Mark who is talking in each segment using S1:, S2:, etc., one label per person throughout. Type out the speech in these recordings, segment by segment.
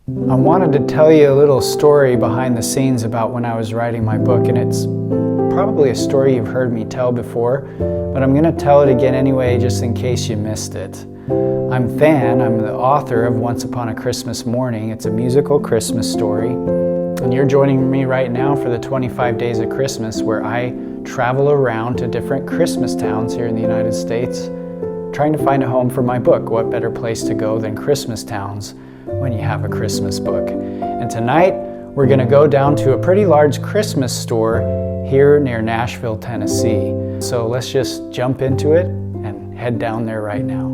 S1: I wanted to tell you a little story behind the scenes about when I was writing my book, and it's probably a story you've heard me tell before, but I'm going to tell it again anyway just in case you missed it. I'm Than. I'm the author of Once Upon a Christmas Morning. It's a musical Christmas story, and you're joining me right now for the 25 Days of Christmas, where I travel around to different Christmas towns here in the United States trying to find a home for my book. What better place to go than Christmas towns when you have a Christmas book? And tonight we're going to go down to a pretty large Christmas store here near Nashville, Tennessee. So let's just jump into it and head down there right now.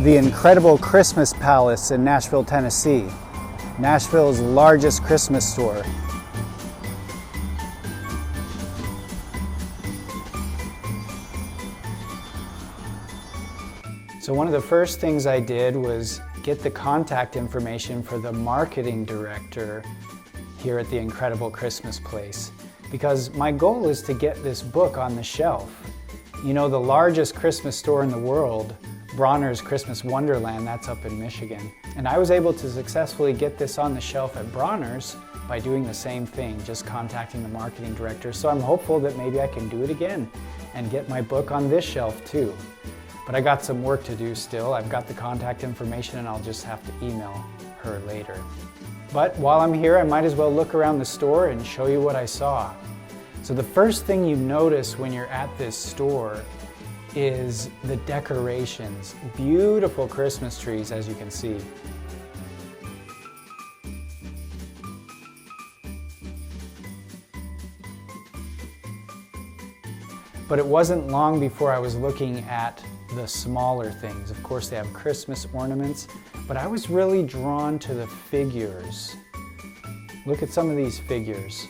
S1: The incredible Christmas Palace in Nashville, Tennessee, Nashville's largest Christmas store. So one of the first things I did was get the contact information for the marketing director here at the incredible Christmas place, because my goal is to get this book on the shelf. You know, the largest Christmas store in the world, Bronner's Christmas Wonderland, that's up in Michigan. And I was able to successfully get this on the shelf at Bronner's by doing the same thing, just contacting the marketing director. So I'm hopeful that maybe I can do it again and get my book on this shelf too. But I got some work to do still. I've got the contact information and I'll just have to email her later. But while I'm here, I might as well look around the store and show you what I saw. So the first thing you notice when you're at this store is the decorations. Beautiful Christmas trees, as you can see. But it wasn't long before I was looking at the smaller things. Of course, they have Christmas ornaments, but I was really drawn to the figures. Look at some of these figures.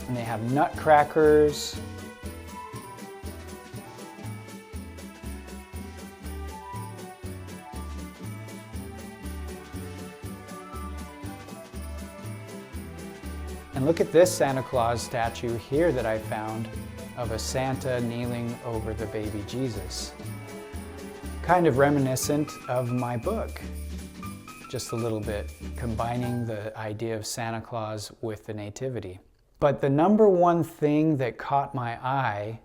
S1: And they have nutcrackers. And look at this Santa Claus statue here that I found of a Santa kneeling over the baby Jesus. Kind of reminiscent of my book, just a little bit, combining the idea of Santa Claus with the Nativity. But the number one thing that caught my eye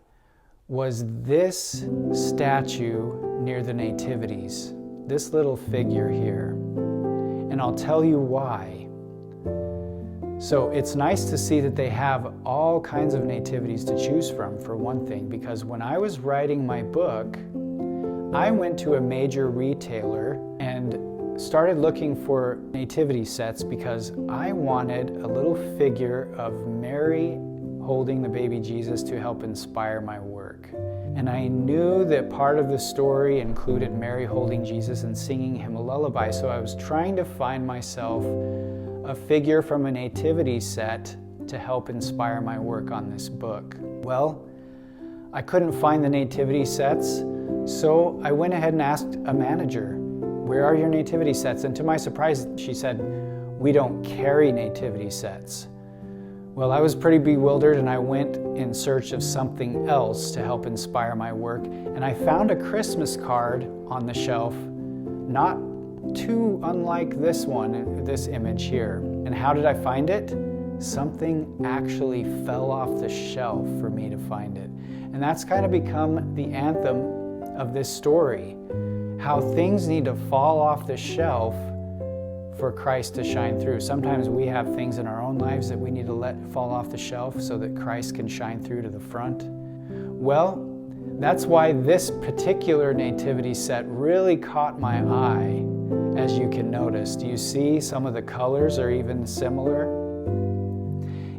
S1: was this statue near the Nativities, this little figure here. And I'll tell you why. So it's nice to see that they have all kinds of nativities to choose from, for one thing, because when I was writing my book, I went to a major retailer and started looking for nativity sets because I wanted a little figure of Mary holding the baby Jesus to help inspire my work. And I knew that part of the story included Mary holding Jesus and singing him a lullaby, so I was trying to find myself a figure from a nativity set to help inspire my work on this book. Well, I couldn't find the nativity sets, so I went ahead and asked a manager, "Where are your nativity sets?" And to my surprise, she said, "We don't carry nativity sets." Well, I was pretty bewildered and I went in search of something else to help inspire my work. And I found a Christmas card on the shelf, not too unlike this one, this image here. And how did I find it? Something actually fell off the shelf for me to find it. And that's kind of become the anthem of this story. How things need to fall off the shelf for Christ to shine through. Sometimes we have things in our own lives that we need to let fall off the shelf so that Christ can shine through to the front. Well, that's why this particular nativity set really caught my eye, as you can notice. Do you see some of the colors are even similar?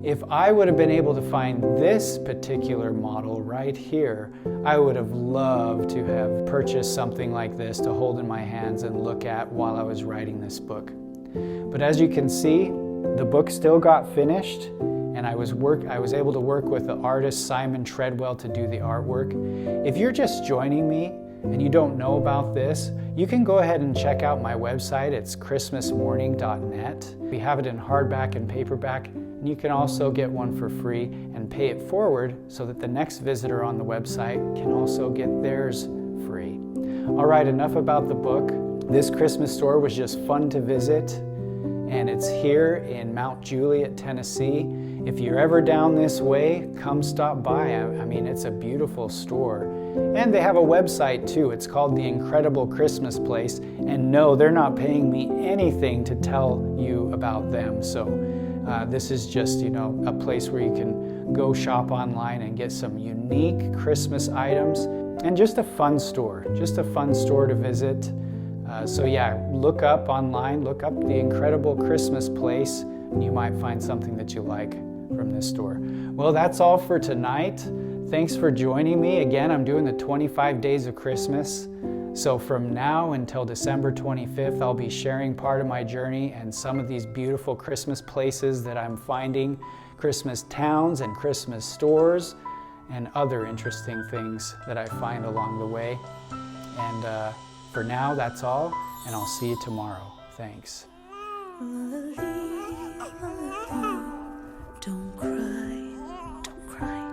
S1: If I would have been able to find this particular model right here, I would have loved to have purchased something like this to hold in my hands and look at while I was writing this book. But as you can see, the book still got finished, and I was able to work with the artist Simon Treadwell to do the artwork. If you're just joining me and you don't know about this, you can go ahead and check out my website. It's christmasmorning.net. We have it in hardback and paperback, and you can also get one for free and pay it forward so that the next visitor on the website can also get theirs free. All right, enough about the book. This Christmas store was just fun to visit, and it's here in Mount Juliet, Tennessee. If you're ever down this way, come stop by. I mean, it's a beautiful store. And they have a website too. It's called The Incredible Christmas Place. And no, they're not paying me anything to tell you about them. So this is just, a place where you can go shop online and get some unique Christmas items, and just a fun store to visit. So yeah, look up online, look up The Incredible Christmas Place, and you might find something that you like from this store. Well, that's all for tonight. Thanks for joining me. Again, I'm doing the 25 Days of Christmas. So from now until December 25th, I'll be sharing part of my journey and some of these beautiful Christmas places that I'm finding, Christmas towns and Christmas stores, and other interesting things that I find along the way. And for now, that's all, and I'll see you tomorrow. Thanks.
S2: Don't cry.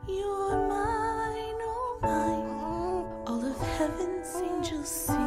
S2: You're mine, oh mine. All of heaven's angels sing.